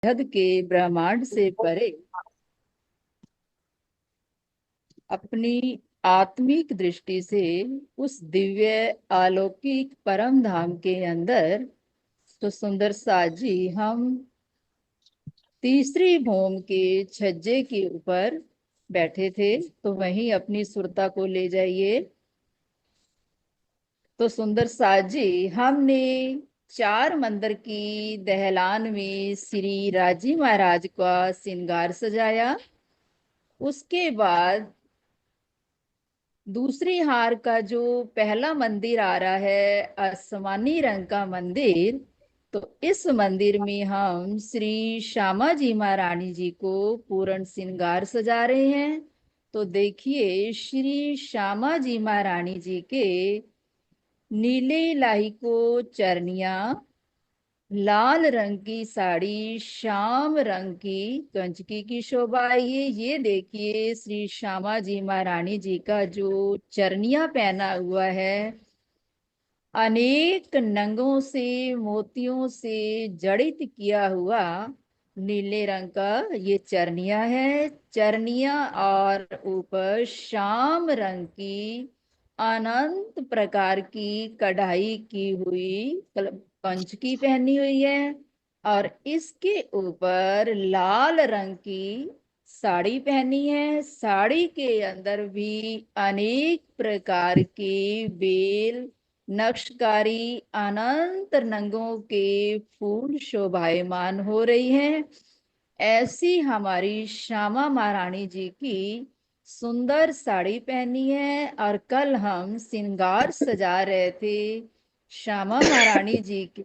बेहद के ब्रह्मांड से परे अपनी आत्मिक दृष्टि से उस दिव्य अलौकिक परम धाम के अंदर तो सुंदर साजी हम तीसरी भूम के छज्जे के ऊपर बैठे थे। तो वहीं अपनी सुरता को ले जाइए। तो सुंदर साजी हमने चार मंदिर की दहलान में श्री राजी महाराज का श्रृंगार सजाया। उसके बाद दूसरी हार का जो पहला मंदिर आ रहा है आसमानी रंग का मंदिर, तो इस मंदिर में हम श्री श्यामा जी महारानी जी को पूर्ण श्रृंगार सजा रहे हैं। तो देखिए श्री श्यामा जी महारानी जी के नीले लाही को चरनिया, लाल रंग की साड़ी, श्याम रंग की कंचकी की शोभा ये देखिए श्री श्यामा जी महारानी जी का जो चरनिया पहना हुआ है अनेक नंगों से मोतियों से जड़ित किया हुआ नीले रंग का ये चरनिया है। चरनिया और ऊपर श्याम रंग की अनंत प्रकार की कढ़ाई की हुई पंचकी पहनी हुई है और इसके ऊपर लाल रंग की साड़ी पहनी है। साड़ी के अंदर भी अनेक प्रकार के बेल नक्शकारी अनंत रंगों के फूल शोभायमान हो रही हैं। ऐसी हमारी श्यामा महारानी जी की सुंदर साड़ी पहनी है। और कल हम श्रृंगार सजा रहे थे श्यामा महारानी जी के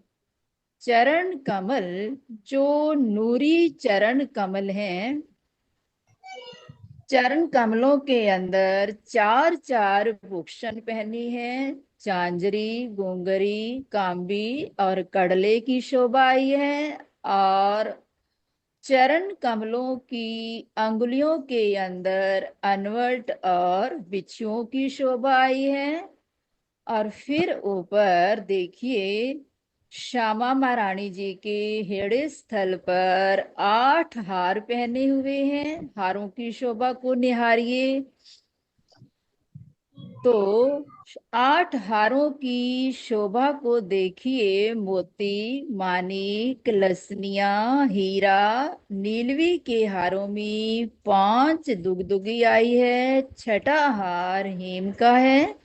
चरण कमल, जो नूरी चरण कमल हैं। चरण कमलों के अंदर चार चार भूषण पहनी है, झांझरी, घुंघरी, कांबी और कड़ले की शोभा आई है। और चरण कमलों की अंगुलियों के अंदर अनवट और बिच्छुओं की शोभा आई है। और फिर ऊपर देखिए श्यामा महारानी जी के हेड़े स्थल पर 8 हार पहने हुए हैं। हारों की शोभा को निहारिए। तो 8 हारों की शोभा को देखिए। मोती, मानिक, लसनिया, हीरा, नीलवी के हारों में 5 दुगदुगी आई है। छठा हार हेम का है।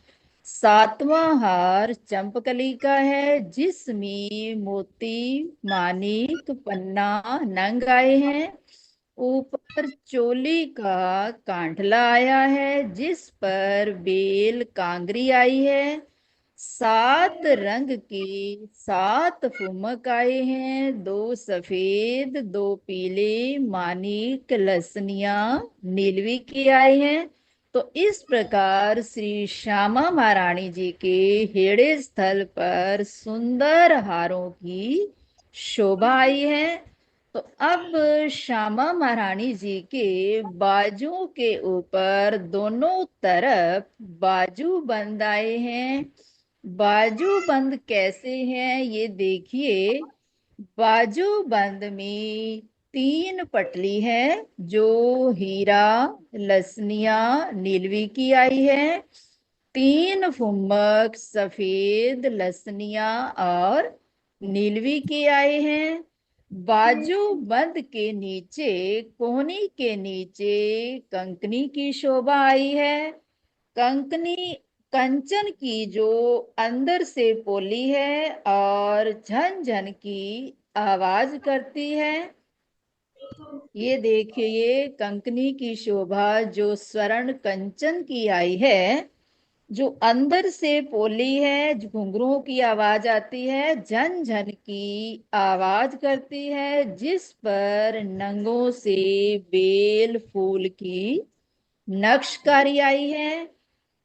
सातवां हार चंपकली का है, जिसमें मोती, मानिक, पन्ना, नंग आए हैं। ऊपर चोली का कांठला आया है, जिस पर बेल कांगरी आई है। 7 रंग की 7 फुमक आए हैं, 2 सफेद, 2 पीले, मानिक, लसनिया, नीलवी के आए हैं। तो इस प्रकार श्री श्यामा महारानी जी के हेड़े स्थल पर सुंदर हारों की शोभा आई है। तो अब श्यामा महारानी जी के बाजू के ऊपर दोनों तरफ बाजू बंद आए हैं। बाजू बंद कैसे हैं ये देखिए। बाजू बंद में 3 पटली है, जो हीरा, लसनिया, नीलवी की आई है। 3 फुम्मक सफेद, लसनिया और नीलवी के आए हैं। बाजू बंद के नीचे कोहनी के नीचे कंकनी की शोभा आई है। कंकनी कंचन की जो अंदर से पोली है और झन झन की आवाज करती है। ये देखिए कंकनी की शोभा जो स्वर्ण कंचन की आई है, जो अंदर से पोली है, घुंघरुओं की आवाज आती है, झन झन की आवाज करती है, जिस पर नंगों से बेल फूल की नक्शकारी आई है।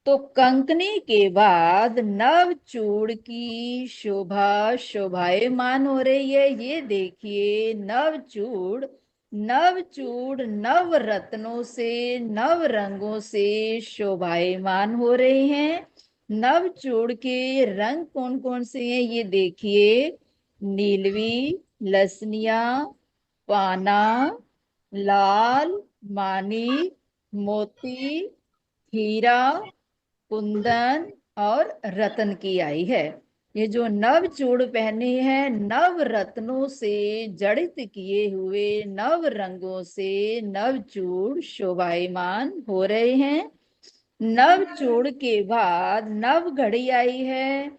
तो कंकनी के बाद नव चूड़ की शोभा शोभायमान हो रही है। ये देखिए नव चूड़ नव रत्नों से नव रंगों से शोभायमान हो रहे हैं। नव चूड़ के रंग कौन कौन से हैं ये देखिए। नीलवी, लसनिया, पाना, लाल, माणिक, मोती, हीरा, कुंदन और रत्न की आई है। ये जो नव चूड़ पहने हैं, नव रत्नों से जड़ित किए हुए नव रंगों से नव चूड़ शोभायमान हो रहे हैं। नव चूड़ के बाद नव घड़ी आई है।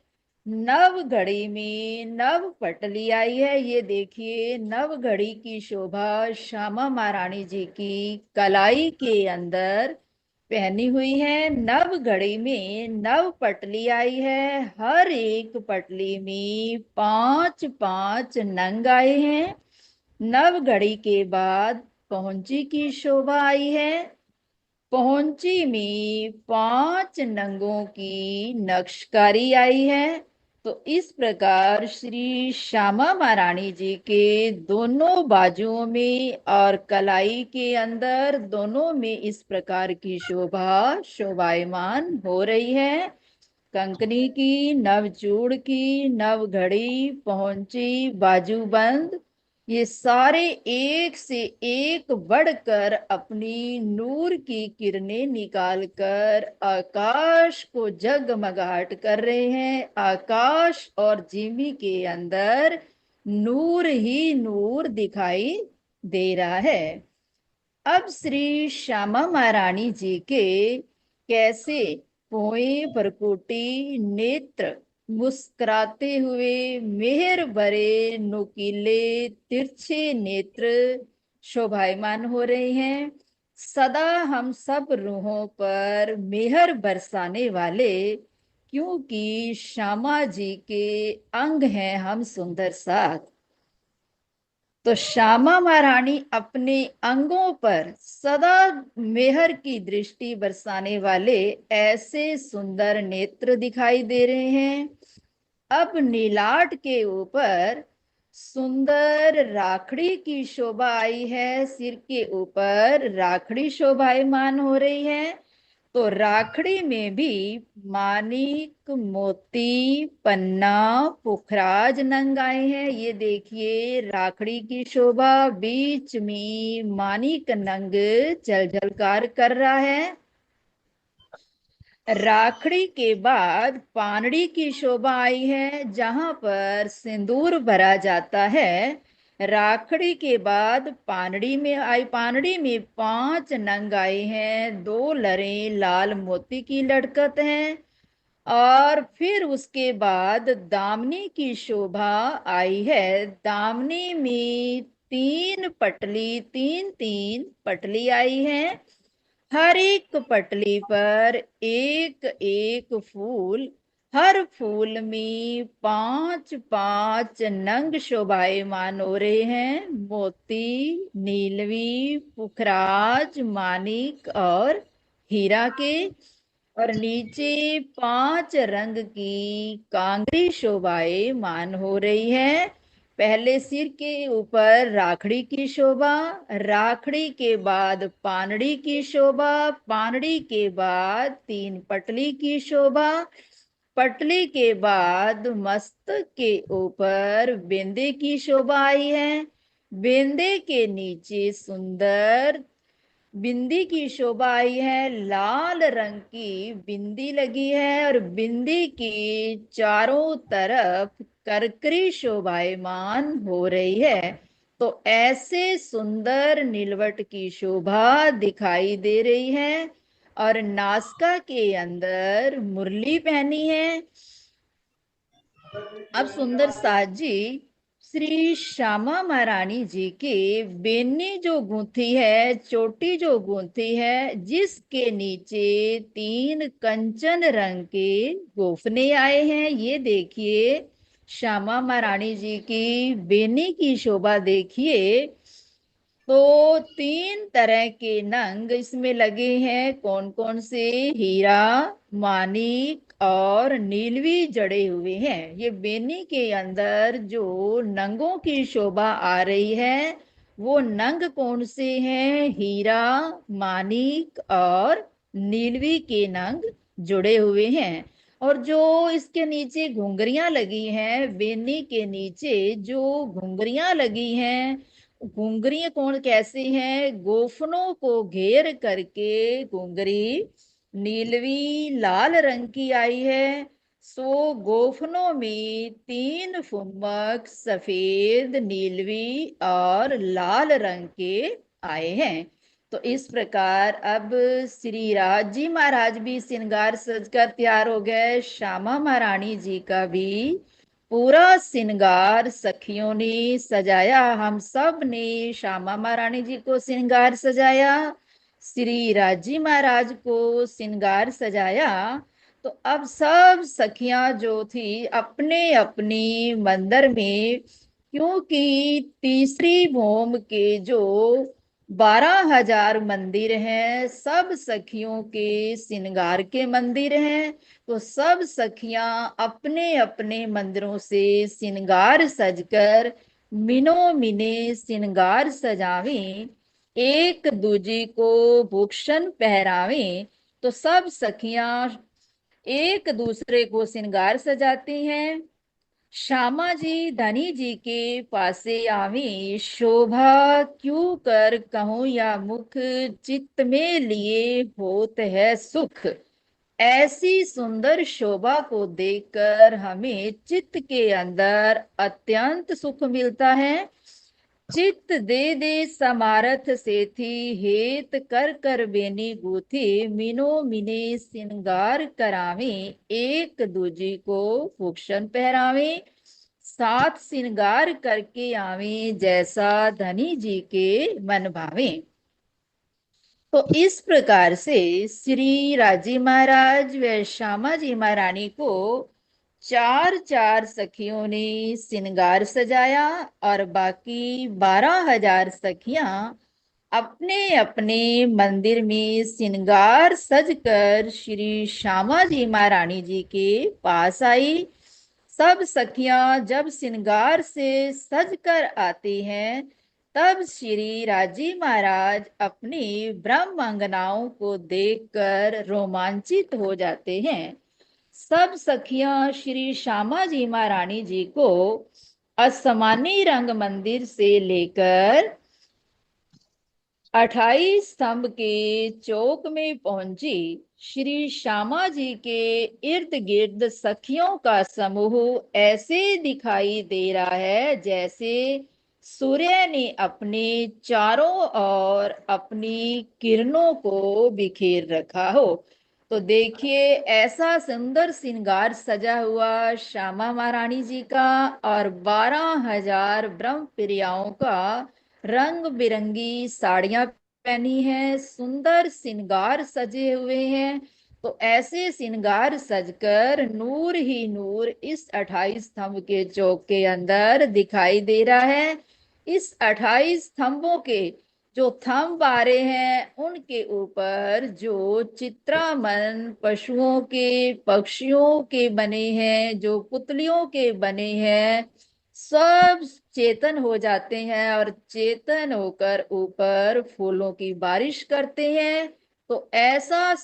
नव घड़ी में नव पटली आई है। ये देखिए, नव घड़ी की शोभा श्यामा महारानी जी की कलाई के अंदर पहनी हुई है। नव घड़ी में नव पटली आई है। हर एक पटली में पांच पांच नंग आए हैं। नव घड़ी के बाद पहुंची की शोभा आई है। पहुंची में पांच नंगों की नक्शकारी आई है। तो इस प्रकार श्री श्यामा महारानी जी के दोनों बाजुओं में और कलाई के अंदर दोनों में इस प्रकार की शोभा शोभायमान हो रही है। कंकनी की, नवचूड़ की, नव घड़ी, पहुंची, बाजूबंद, ये सारे एक से एक बढ़कर अपनी नूर की किरणें निकालकर आकाश को जगमगाहट कर रहे हैं। आकाश और जिमी के अंदर नूर ही नूर दिखाई दे रहा है। अब श्री श्यामा महारानी जी के कैसे पोए परकोटी नेत्र मुस्कुराते हुए मेहर भरे नुकीले तिरछे नेत्र शोभायमान हो रहे हैं। सदा हम सब रूहों पर मेहर बरसाने वाले, क्योंकि श्यामा जी के अंग हैं हम सुंदर साथ। तो श्यामा महारानी अपने अंगों पर सदा मेहर की दृष्टि बरसाने वाले ऐसे सुंदर नेत्र दिखाई दे रहे हैं। अब नीलाट के ऊपर सुंदर राखड़ी की शोभा आई है। सिर के ऊपर राखड़ी शोभायमान हो रही है। तो राखड़ी में भी मानिक, मोती, पन्ना, पुखराज नंग आए हैं। ये देखिए, राखड़ी की शोभा बीच में मानिक नंग जल जलकार कर रहा है। राखड़ी के बाद पानड़ी की शोभा आई है, जहां पर सिंदूर भरा जाता है। राखड़ी के बाद पानड़ी में आई। पानड़ी में पांच नंग आए हैं। दो लरें लाल मोती की लटकत हैं। और फिर उसके बाद दामनी की शोभा आई है। दामनी में तीन पटली, तीन तीन पटली आई है। हर एक पटली पर एक एक फूल, हर फूल में पांच पांच नंग शोभायमान हो रहे हैं। मोती, नीलवी, पुखराज, मानिक और हीरा के। और नीचे पांच रंग की कांगरी शोभायमान हो रही है। पहले सिर के ऊपर राखड़ी की शोभा, राखड़ी के बाद पानड़ी की शोभा, पानड़ी के बाद तीन पटली की शोभा, पटली के बाद मस्तक के ऊपर बेंदे की शोभा आई है। बेंदे के नीचे सुंदर बिंदी की शोभा आई है। लाल रंग की बिंदी लगी है और बिंदी की चारों तरफ करकरी शोभायमान हो रही है। तो ऐसे सुंदर नीलवट की शोभा दिखाई दे रही है। और नासिका के अंदर मुरली पहनी है। अब सुंदर साज जी श्री श्यामा महारानी जी की बेनी जो गूंथी है, चोटी जो गूंथी है, जिसके नीचे तीन कंचन रंग के गोफने आए हैं। ये देखिए, श्यामा महारानी जी की बेनी की शोभा देखिए। तो तीन तरह के नंग इसमें लगे हैं। कौन कौन से? हीरा, मानिक और नीलवी जड़े हुए हैं। ये बेनी के अंदर जो नंगों की शोभा आ रही है, वो नंग कौन से हैं? हीरा, मानिक और नीलवी के नंग जुड़े हुए हैं। और जो इसके नीचे घुंघरियां लगी हैं, बेनी के नीचे जो घुंघरियां लगी हैं, घुंघरी कौन कैसे हैं? गोफनों को घेर करके घुंघरी नीलवी लाल रंग की आई है। सो गोफनों में तीन फुम्मक सफेद, नीलवी और लाल रंग के आए हैं। तो इस प्रकार अब श्री राज जी महाराज भी श्रृंगार सजकर तैयार हो गए। श्यामा महारानी जी का भी पूरा श्रृंगार सखियों ने सजाया। हम सब ने श्यामा महारानी जी को श्रृंगार सजाया, श्री राजी महाराज को श्रृंगार सजाया। तो अब सब सखियां जो थी अपने अपनी मंदिर में, क्योंकि तीसरी भूम के जो 12,000 मंदिर हैं, सब सखियों के श्रृंगार के मंदिर हैं। तो सब सखियां अपने अपने मंदिरों से श्रृंगार सजकर मिनो मिने श्रृंगार सजावें, एक दूजी को भूषण पहरावें। तो सब सखियां एक दूसरे को श्रृंगार सजाती हैं। श्यामा जी धनी जी के पासे आवी, शोभा क्यों कर कहूँ या मुख, चित्त में लिए होत है सुख। ऐसी सुंदर शोभा को देखकर हमें चित्त के अंदर अत्यंत सुख मिलता है। चित्त दे दे समारथ से थी, हेत कर कर बेनी गूथी, मिनो मिने श्रृंगार करावे, एक दूजी को भूषण पहरावे, साथ श्रृंगार करके आवे, जैसा धनी जी के मन भावे। तो इस प्रकार से श्री राजी महाराज व श्यामा जी महारानी को चार चार सखियों ने श्रृंगार सजाया, और बाकी 12,000 सखियां अपने अपने मंदिर में श्रृंगार सजकर श्री श्यामा जी महारानी जी के पास आई। सब सखियां जब श्रृंगार से सजकर आती हैं, तब श्री राजी महाराज अपनी ब्रह्मांगनाओं को देखकर रोमांचित हो जाते हैं। सब सखियां श्री श्यामा जी महारानी जी को असमानी रंग मंदिर से लेकर 28 स्तंभ के चौक में पहुंची। श्री श्यामा जी के इर्द गिर्द सखियों का समूह ऐसे दिखाई दे रहा है जैसे सूर्य ने अपने चारों ओर अपनी किरणों को बिखेर रखा हो। तो देखिए, ऐसा सुंदर श्रृंगार सजा हुआ श्यामा महारानी जी का और 12,000 ब्रह्म प्रियाओं का रंग बिरंगी साड़ियां पहनी हैं, सुंदर श्रृंगार सजे हुए हैं। तो ऐसे श्रृंगार सजकर नूर ही नूर इस 28 स्तंभ के चौक के अंदर दिखाई दे रहा है। इस 28 स्तंभों के जो थंब आ रहे हैं, उनके ऊपर जो चित्रामन पशुओं के, पक्षियों के बने हैं, जो पुतलियों के बने हैं, सब चेतन हो जाते हैं और चेतन होकर ऊपर फूलों की बारिश करते हैं। तो ऐसे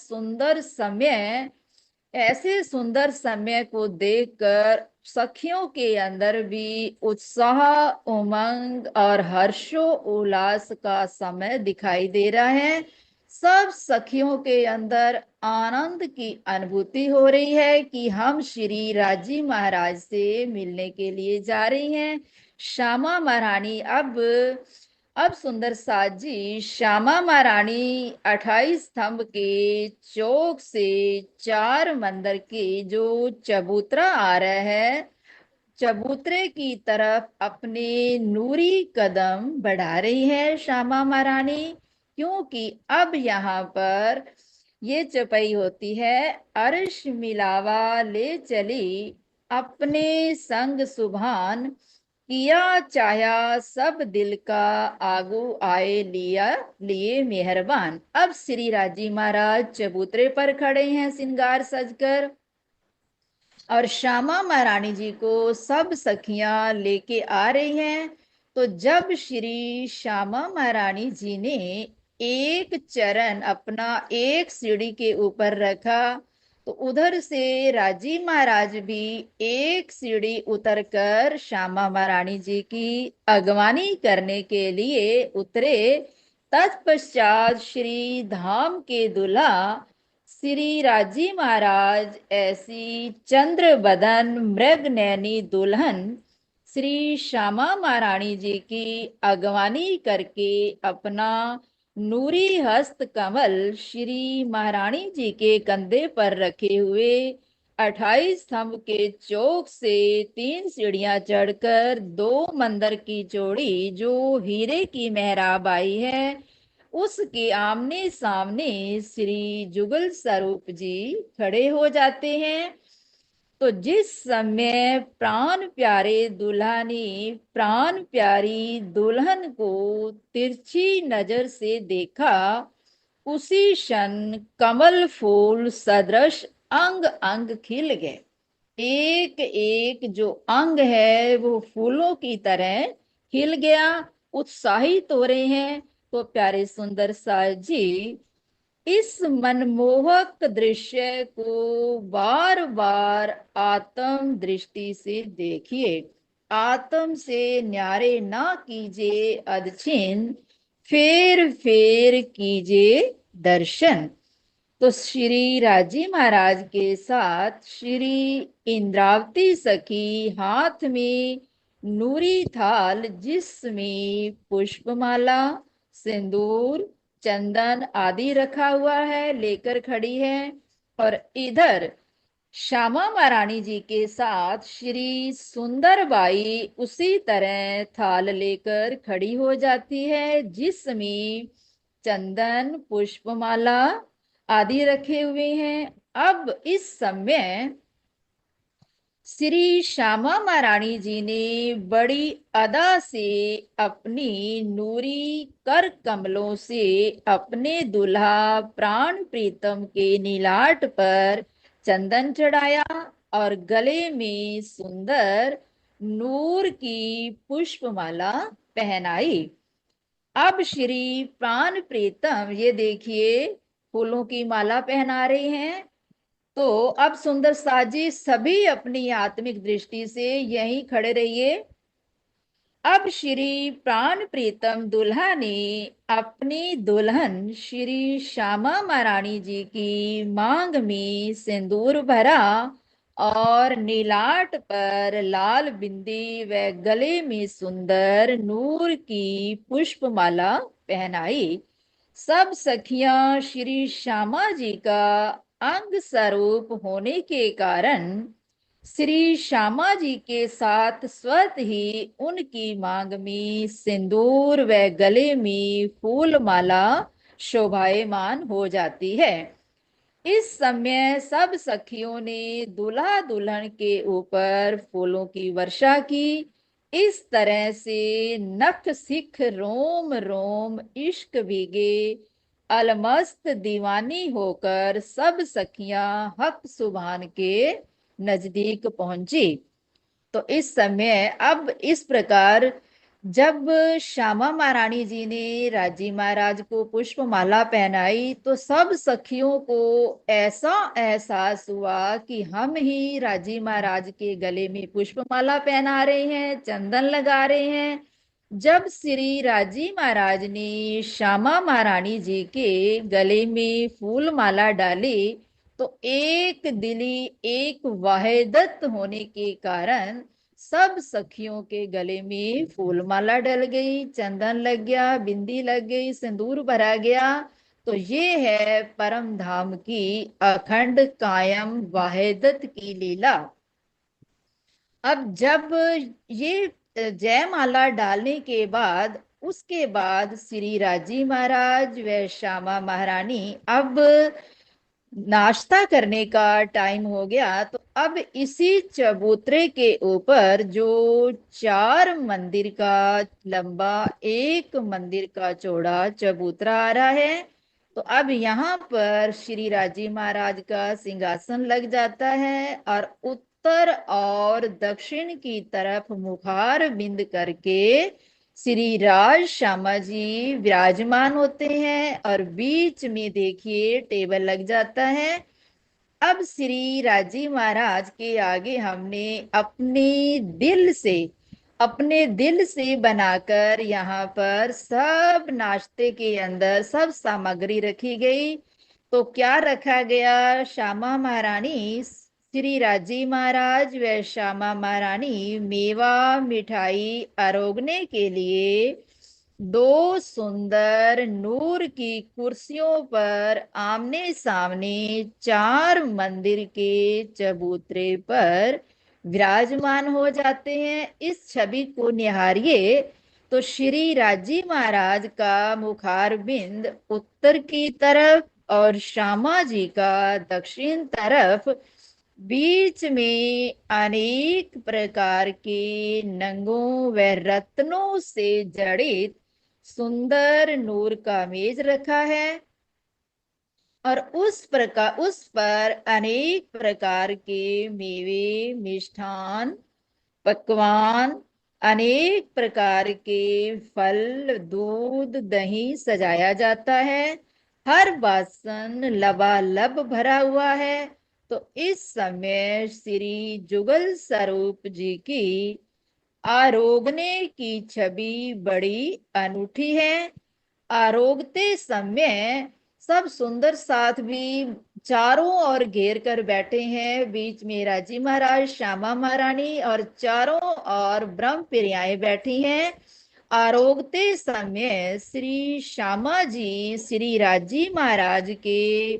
सुंदर समय को देखकर सखियों के अंदर भी उत्साह, उमंग और हर्षो उल्लास का समय दिखाई दे रहा है। सब सखियों के अंदर आनंद की अनुभूति हो रही है कि हम श्री राजी महाराज से मिलने के लिए जा रही हैं। श्यामा महारानी अब सुंदर साथ जी श्यामा महारानी 28 स्तंभ के चौक से चार मंदिर के जो चबूतरा आ रहा है, चबूतरे की तरफ अपने नूरी कदम बढ़ा रही है श्यामा महारानी। क्योंकि अब यहाँ पर ये चौपाई होती है, अर्श मिलावा ले चली अपने संग सुभान, किया चाहा सब दिल का आगू आए लिया लिए मेहरबान। अब श्री राजी महाराज चबूतरे पर खड़े हैं श्रृंगार सजकर, और श्यामा महारानी जी को सब सखियां लेके आ रही हैं। तो जब श्री श्यामा महारानी जी ने एक चरण अपना एक सीढ़ी के ऊपर रखा, तो उधर से राजी महाराज भी एक सीढ़ी उतरकर श्यामा महारानी जी की अगवानी करने के लिए उतरे। तत्पश्चात श्री धाम के दूल्हा श्री राजी महाराज ऐसी चंद्र बदन मृग नैनी दुल्हन श्री श्यामा महारानी जी की अगवानी करके अपना नूरी हस्त कमल श्री महारानी जी के कंधे पर रखे हुए 28 स्तंभ के चौक से 3 सीढ़ियां चढ़कर 2 मंदिर की जोड़ी जो हीरे की मेहराब आई है उसके आमने सामने श्री जुगल स्वरूप जी खड़े हो जाते हैं। तो जिस समय प्राण प्यारे दूल्हा ने प्राण प्यारी दुल्हन को तिरछी नजर से देखा, उसी क्षण कमल फूल सदृश अंग अंग खिल गए। एक एक जो अंग है वो फूलों की तरह खिल गया, उत्साहित हो रहे हैं। तो प्यारे सुंदर साज जी इस मनमोहक दृश्य को बार बार आत्म दृष्टि से देखिए। आत्म से न्यारे ना कीजिए अदछिन, फेर फेर कीजिए दर्शन। तो श्री राजी महाराज के साथ श्री इंद्रावती सखी हाथ में नूरी थाल जिसमें पुष्पमाला, सिंदूर, चंदन आदि रखा हुआ है लेकर खड़ी है। और इधर श्यामा महारानी जी के साथ श्री सुंदरबाई उसी तरह थाल लेकर खड़ी हो जाती है जिसमें चंदन, पुष्पमाला आदि रखे हुए हैं। अब इस समय श्री श्यामा महारानी जी ने बड़ी अदा से अपनी नूरी कर कमलों से अपने दुल्हा प्राण प्रीतम के नीलाट पर चंदन चढ़ाया और गले में सुंदर नूर की पुष्पमाला पहनाई। अब श्री प्राण प्रीतम ये देखिए फूलों की माला पहना रहे हैं। तो अब सुंदर साजी सभी अपनी आत्मिक दृष्टि से यहीं खड़े रहिए। अब श्री प्राण प्रीतम दुल्हा ने अपनी दुल्हन श्री श्यामा महारानी जी की मांग में सिंदूर भरा और नीलाट पर लाल बिंदी व गले में सुंदर नूर की पुष्पमाला पहनाई। सब सखियां श्री श्यामा जी का अंग स्वरूप होने के कारण श्री श्यामा जी के साथ स्वत ही उनकी मांग में सिंदूर व गले में फूल माला शोभायमान हो जाती है। इस समय सब सखियों ने दूल्हा दुल्हन के ऊपर फूलों की वर्षा की। इस तरह से नख सिख रोम रोम इश्क भीगे अलमस्त दीवानी होकर सब सखियां हक सुभान के नजदीक पहुंची। तो इस समय अब इस प्रकार जब श्यामा महारानी जी ने राजी महाराज को पुष्पमाला पहनाई तो सब सखियों को ऐसा एहसास हुआ कि हम ही राजी महाराज के गले में पुष्पमाला पहना रहे हैं, चंदन लगा रहे हैं। जब श्री राजी महाराज ने श्यामा महारानी जी के गले में फूल माला डाली तो एक दिली एक वाहिदत होने के कारण सब सखियों के गले में फूलमाला डल गई, चंदन लग गया, बिंदी लग गई, सिंदूर भरा गया। तो ये है परम धाम की अखंड कायम वाहिदत की लीला। अब जब ये जयमाला डालने के बाद उसके बाद श्री राजी महाराज व श्यामा महारानी अब नाश्ता करने का टाइम हो गया। तो अब इसी चबूतरे के ऊपर जो 4 मंदिर का लंबा 1 मंदिर का चौड़ा चबूतरा आ रहा है। तो अब यहाँ पर श्री राजी महाराज का सिंहासन लग जाता है और उत्तर और दक्षिण की तरफ मुखार बिंद करके श्री राज श्यामा जी विराजमान होते हैं और बीच में देखिए टेबल लग जाता है। अब श्री राजी महाराज के आगे हमने अपने दिल से बनाकर यहाँ पर सब नाश्ते के अंदर सब सामग्री रखी गई। तो क्या रखा गया? श्यामा महारानी, श्री राजी महाराज व श्यामा महारानी मेवा मिठाई आरोगने के लिए दो सुंदर नूर की कुर्सियों पर आमने सामने चार मंदिर के चबूतरे पर विराजमान हो जाते हैं। इस छवि को निहारिए तो श्री राजी महाराज का मुखारबिंद उत्तर की तरफ और श्यामा जी का दक्षिण तरफ, बीच में अनेक प्रकार के नंगों व रत्नों से जड़ित सुंदर नूर का मेज रखा है और उस पर अनेक प्रकार के मेवे, मिष्ठान, पकवान, अनेक प्रकार के फल, दूध, दही सजाया जाता है। हर बासन लबालब भरा हुआ है। तो इस समय श्री जुगल स्वरूप जी की आरोगने की छवि बड़ी अनूठी है। आरोगते समय सब सुंदर साथ भी चारों ओर घेर कर बैठे हैं। बीच में राजी महाराज, श्यामा महारानी और चारों ओर ब्रह्म प्रियाएं बैठी हैं। आरोगते समय श्री श्यामा जी श्री राजी महाराज के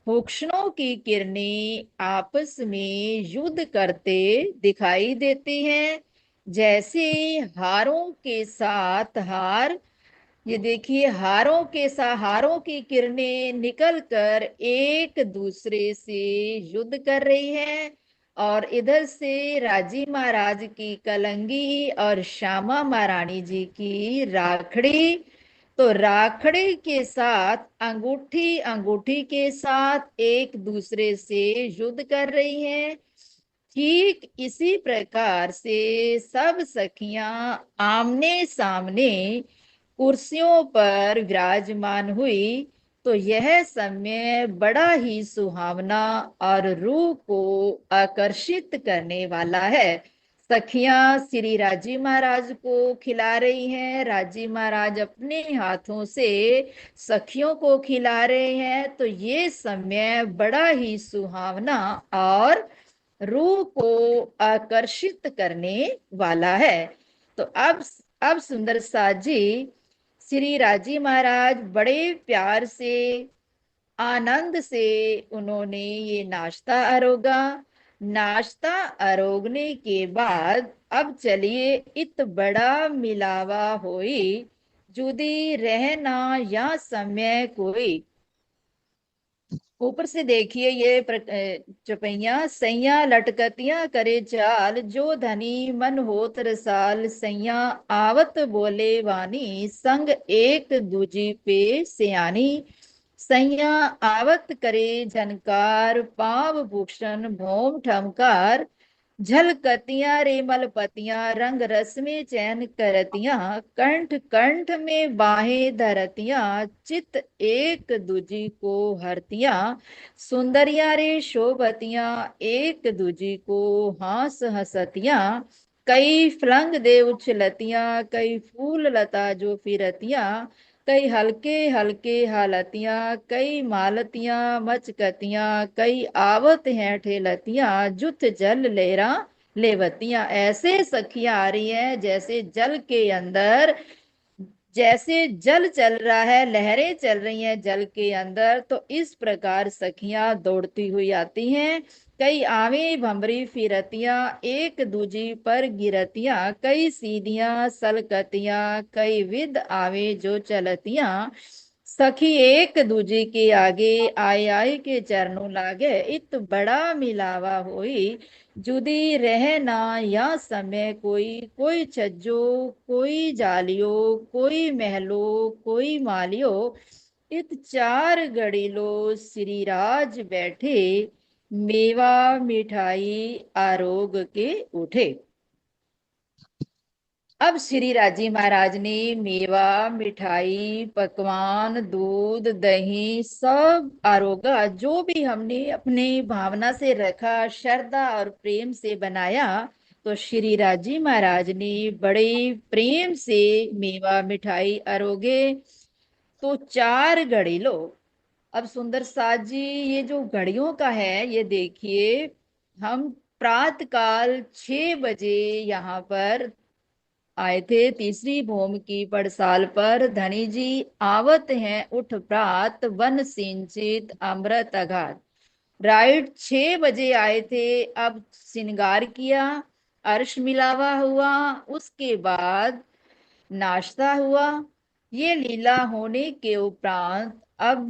भूषणों की किरणें आपस में युद्ध करते दिखाई देती हैं। जैसे हारों के साथ हार, ये देखिए, हारों की किरणें निकल कर एक दूसरे से युद्ध कर रही हैं। और इधर से राजी महाराज की कलंगी और श्यामा महारानी जी की राखड़ी, तो राखड़ी के साथ अंगूठी, अंगूठी के साथ एक दूसरे से युद्ध कर रही हैं। ठीक इसी प्रकार से सब सखियां आमने सामने कुर्सियों पर विराजमान हुई। तो यह समय बड़ा ही सुहावना और रूह को आकर्षित करने वाला है। सखियां श्री राजी महाराज को खिला रही हैं, राजी महाराज अपने हाथों से सखियों को खिला रहे हैं। तो ये समय बड़ा ही सुहावना और रूह को आकर्षित करने वाला है। तो अब सुंदर साज जी, श्री राजी महाराज बड़े प्यार से, आनंद से उन्होंने ये नाश्ता अरोगा। नाश्ता अरोगने के बाद अब चलिए इत बड़ा मिलावा होई, जुदी रहना या समय कोई। ऊपर से देखिए ये चपैया सैया लटकतियां करे चाल, जो धनी मन होत रसाल, सैया आवत बोले वानी, संग एक दूजी पे सियानी। सैया आवत करे झनकार, पाव भूषण भौम ठमकार, झलकतियां रे मलपतियां, रंग रस में चैन करतियां, कंठ कंठ में बाहें धरतियां, चित एक दूजी को हरतियां, सुंदरिया रे शोभतियां, एक दूजी को हास हसतियां, कई फलंग दे उछलतियां, कई फूल लता जो फिरतियां, कई हल्के हल्के हालतियां, कई मालतियां मचकतियां, कई आवत हैं ठेलतियां, जुत जल लेरा लेवतियां। ऐसे सखियां आ रही हैं जैसे जल चल रहा है, लहरें चल रही हैं जल के अंदर। तो इस प्रकार सखियां दौड़ती हुई आती हैं। कई आवे भंवरी फिरतियां, एक दूजी पर गिरतियां, कई सीधियां सलकतियां, कई विद आवे जो चलतियां, सखी एक दूजी के आगे आए आए के चरणों लागे, इत बड़ा मिलावा होई, जुदी रहना या समय कोई। कोई छज्जो, कोई जालियो, कोई महलो, कोई मालियो, इत चार गड़िलो श्रीराज बैठे, मेवा मिठाई आरोग के उठे। अब श्री राजी महाराज ने मेवा, मिठाई, पकवान, दूध, दही सब आरोगा जो भी हमने अपने भावना से रखा, श्रद्धा और प्रेम से बनाया। तो श्री राजी महाराज ने बड़े प्रेम से मेवा मिठाई आरोगे। तो 4 घड़ी लो। अब सुंदर साज जी, ये जो घड़ियों का है ये देखिए। हम प्रातः काल 6 बजे यहाँ पर आए थे, तीसरी भूमि की पड़साल पर। धनी जी आवत हैं उठ प्रात, वन सिंचित अमृत अगाध। राइट, 6 बजे आए थे। अब श्रृंगार किया, अर्श मिलावा हुआ, उसके बाद नाश्ता हुआ। ये लीला होने के उपरांत अब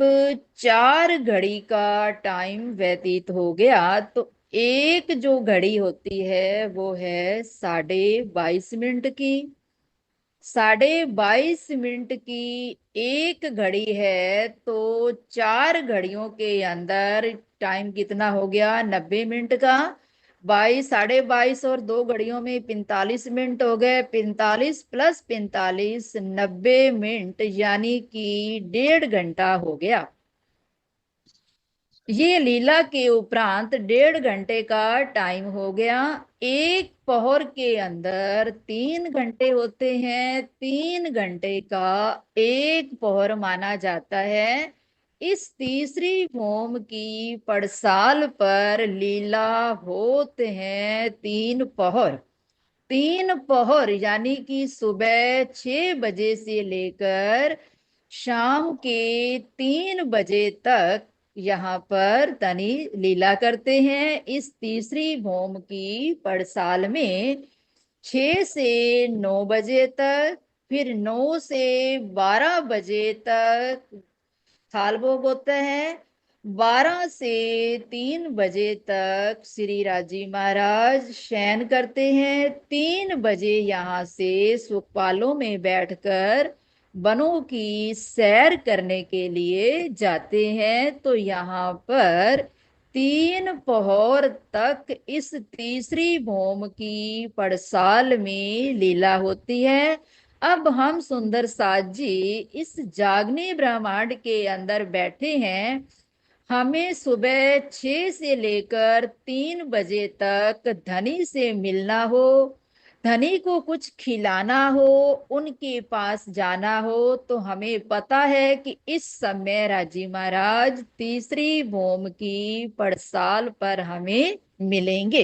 4 घड़ी का टाइम व्यतीत हो गया। तो एक जो घड़ी होती है वो है 22.5 मिनट की। 22.5 मिनट की एक घड़ी है, तो 4 घड़ियों के अंदर टाइम कितना हो गया? 90 मिनट का। 22, 22.5 और 2 घड़ियों में 45 मिनट हो गए। 45 प्लस 45, 90 मिनट, यानी कि 1.5 घंटा हो गया। ये लीला के उपरांत 1.5 घंटे का टाइम हो गया। एक पहर के अंदर 3 घंटे होते हैं। 3 घंटे का एक पहर माना जाता है। इस तीसरी भूमि की पड़साल पर लीला होते हैं 3 पहर। 3 पहर यानी कि सुबह 6 बजे से लेकर शाम के 3 बजे तक यहाँ पर तनी लीला करते हैं। इस तीसरी भूमि की पड़साल में 6 से 9 बजे तक, फिर 9 से 12 बजे तक थाल भोग होता है। 12 से 3 बजे तक श्री राजी महाराज शयन करते हैं। 3 बजे यहाँ से सुखपालों में बैठकर वनों की सैर करने के लिए जाते हैं। तो यहाँ पर 3 पहर तक इस तीसरी भूमि की पड़साल में लीला होती है। अब हम सुंदर साज जी इस जागने ब्रह्मांड के अंदर बैठे हैं। हमें सुबह 6 से लेकर 3 बजे तक धनी से मिलना हो, धनी को कुछ खिलाना हो, उनके पास जाना हो। तो हमें पता है कि इस समय राजी महाराज तीसरी भूमि की पड़साल पर हमें मिलेंगे।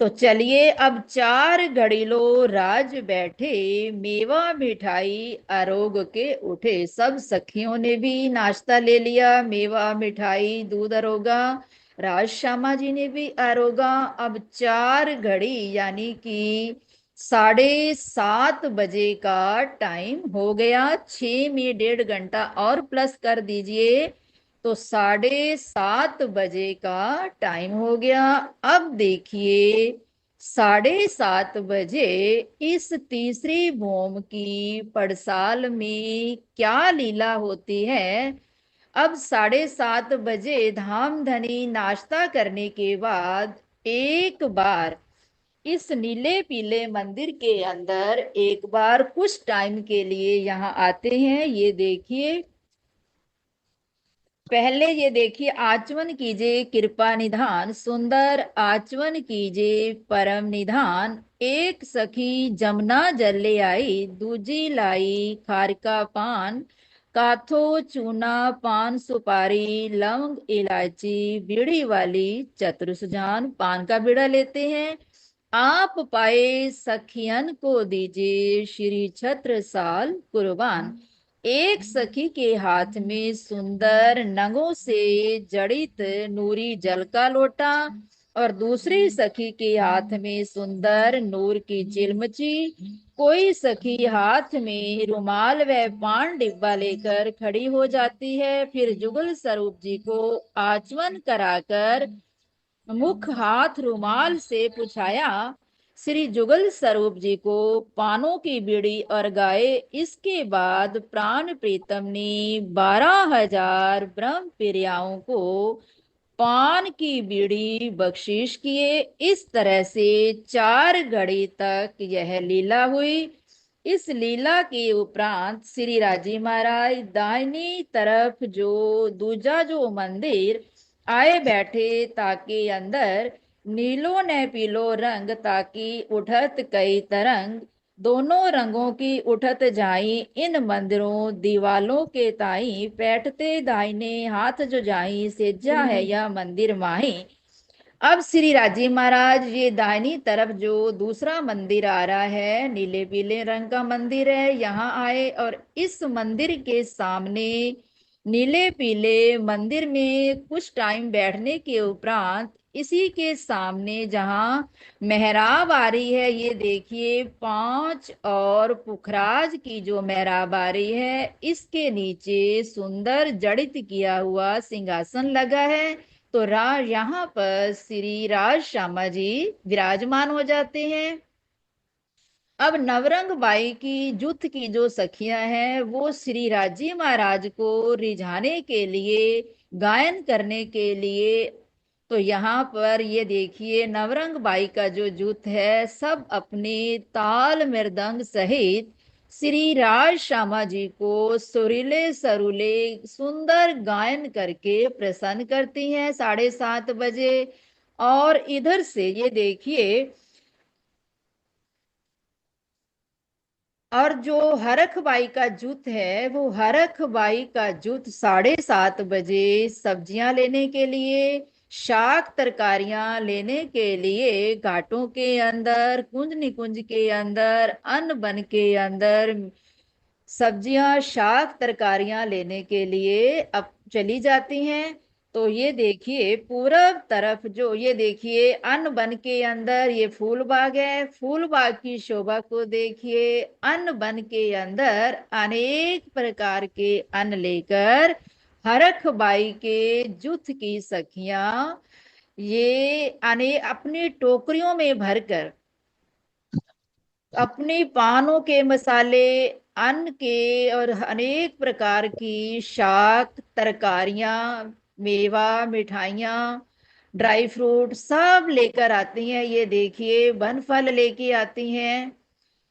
तो चलिए, अब 4 घड़ीलो राज बैठे, मेवा मिठाई आरोग के उठे। सब सखियों ने भी नाश्ता ले लिया, मेवा मिठाई दूध आरोगा। राज श्यामा जी ने भी आरोगा। अब 4 घड़ी यानी कि 7:30 बजे का टाइम हो गया। 6 में 1.5 घंटा और प्लस कर दीजिए, तो 7:30 बजे का टाइम हो गया। अब देखिए, 7:30 बजे इस तीसरी भूमि की पड़साल में क्या लीला होती है। अब 7:30 बजे धाम धनी नाश्ता करने के बाद एक बार इस नीले पीले मंदिर के अंदर एक बार कुछ टाइम के लिए यहाँ आते हैं। ये देखिए, पहले ये देखिए, आचमन कीजिए कृपा निधान, सुंदर आचमन कीजिए परम निधान। एक सखी जमुना जल ले आई, दूजी लाई खारिका पान। काथो चूना पान सुपारी, लौंग इलायची, बीड़ी वाली चतुर सुजान। पान का बीड़ा लेते हैं। आप पाए सखियन को दीजिए, श्री छत्र साल कुर्बान। एक सखी के हाथ में सुंदर नगों से जड़ित नूरी जल का लोटा, और दूसरी सखी के हाथ में सुंदर नूर की चिलमची। कोई सखी हाथ में रुमाल व पान डिब्बा लेकर खड़ी हो जाती है। फिर जुगल स्वरूप जी को आचमन कराकर मुख हाथ रुमाल से पुछाया। श्री जुगल स्वरूप जी को पानों की बीड़ी और गाए। इसके बाद प्राण प्रीतम ने 12,000 ब्रह्म प्रियाओं को पान की बीड़ी बख्शीश किए। इस तरह से 4 घड़ी तक यह लीला हुई। इस लीला के उपरांत श्री राजी महाराज दाहिनी तरफ जो दूजा जो मंदिर आए बैठे ताकि अंदर नीलो ने पीलो रंग ताकि उठत कई तरंग, दोनों रंगों की उठत जाई इन मंदिरों दीवालों के ताई, बैठते दाहिने हाथ जो जाई सेजा है यह मंदिर माही। अब श्री राजी महाराज ये दाहिनी तरफ जो दूसरा मंदिर आ रहा है नीले पीले रंग का मंदिर है, यहाँ आए और इस मंदिर के सामने नीले पीले मंदिर में कुछ टाइम बैठने के उपरांत इसी के सामने जहां मेहराब आ रही है, ये देखिए 5 और पुखराज की जो मेहराब आ रही है, इसके नीचे सुंदर जड़ित किया हुआ सिंहासन लगा है। तो यहाँ पर श्री राज श्यामा जी विराजमान हो जाते हैं। अब नवरंग बाई की जुथ की जो सखियां हैं वो श्री राजी महाराज को रिझाने के लिए, गायन करने के लिए, तो यहाँ पर ये देखिए नवरंग बाई का जो जुथ है सब अपने ताल मृदंग सहित श्री राज श्यामा जी को सुरीले सरूले सुंदर गायन करके प्रसन्न करती हैं 7:30 बजे। और इधर से ये देखिए, और जो हरख बाई का जूथ है वो हरख बाई का जूथ 7:30 बजे सब्जियां लेने के लिए, शाक तरकारियां लेने के लिए घाटों के अंदर कुंज निकुंज के अंदर अन्न बन के अंदर सब्जियां शाक तरकारियां लेने के लिए अब चली जाती हैं। तो ये देखिए पूरब तरफ जो ये देखिए अन्न बन के अंदर ये फूल बाग है, फूल बाग की शोभा को देखिए। अन्न बन के अंदर अनेक प्रकार के अन्न लेकर हरख बाई के जुथ की सखियां ये अपनी टोकरियों में भरकर अपने पानों के मसाले, अन्न के और अनेक प्रकार की शाक तरकारियां, मेवा मिठाइयाँ, ड्राई फ्रूट सब लेकर आती हैं। ये देखिए वन फल लेके आती हैं।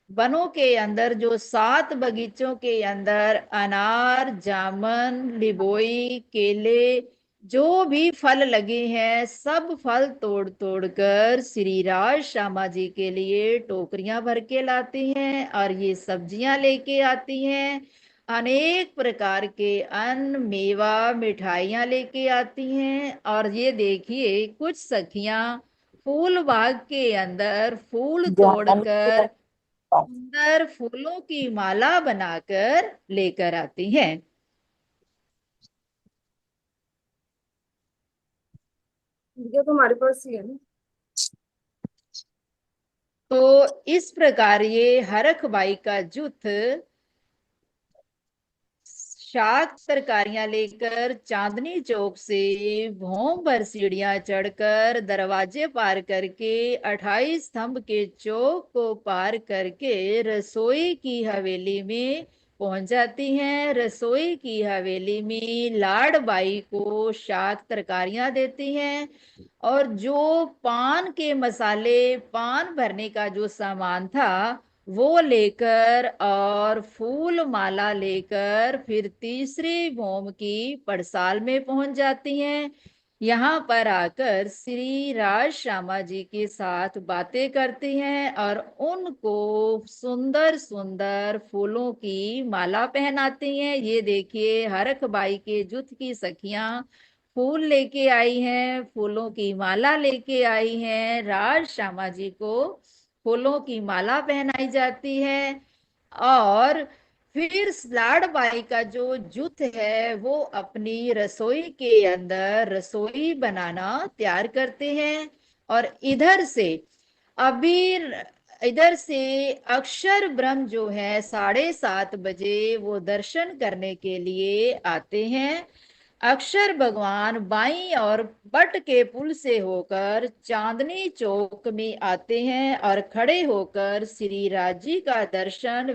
वनों के अंदर जो 7 बगीचों के अंदर अनार जामुन लिबोई केले जो भी फल लगे हैं सब फल तोड़ तोड़ कर श्री राज श्यामा जी के लिए टोकरियां भर के लाती हैं और ये सब्जियां लेके आती हैं। अनेक प्रकार के अन्न मेवा मिठाइयां लेके आती हैं। और ये देखिए कुछ सखियां फूल बाग के अंदर फूल तोड़कर सुंदर फूलों की माला बनाकर लेकर आती हैं। ये तो हमारे पास ही है ना। तो इस प्रकार ये हरख बाई का जुथ शाक तरकारियां लेकर चांदनी चौक से भोम भर सीढ़ियां चढ़कर दरवाजे पार करके 28 स्तंभ के चौक को पार करके रसोई की हवेली में पहुंच जाती हैं। रसोई की हवेली में लाड बाई को शाक तरकारियां देती हैं और जो पान के मसाले पान भरने का जो सामान था वो लेकर और फूल माला लेकर फिर तीसरी मोम की पड़साल में पहुंच जाती हैं। यहाँ पर आकर श्री राज श्यामा जी के साथ बातें करती हैं और उनको सुंदर सुंदर फूलों की माला पहनाती हैं। ये देखिए हरख बाई के जुथ की सखियां फूल लेके आई हैं, फूलों की माला लेके आई हैं। राज श्यामा जी को फूलों की माला पहनाई जाती है और फिर लाड बाई का जो जुथ है वो अपनी रसोई के अंदर रसोई बनाना तैयार करते हैं। और अभी इधर से अक्षर ब्रह्म जो है 7:30 बजे वो दर्शन करने के लिए आते हैं। अक्षर भगवान बाई और बट के पुल से होकर चांदनी चौक में आते हैं और खड़े होकर श्री राज जी का दर्शन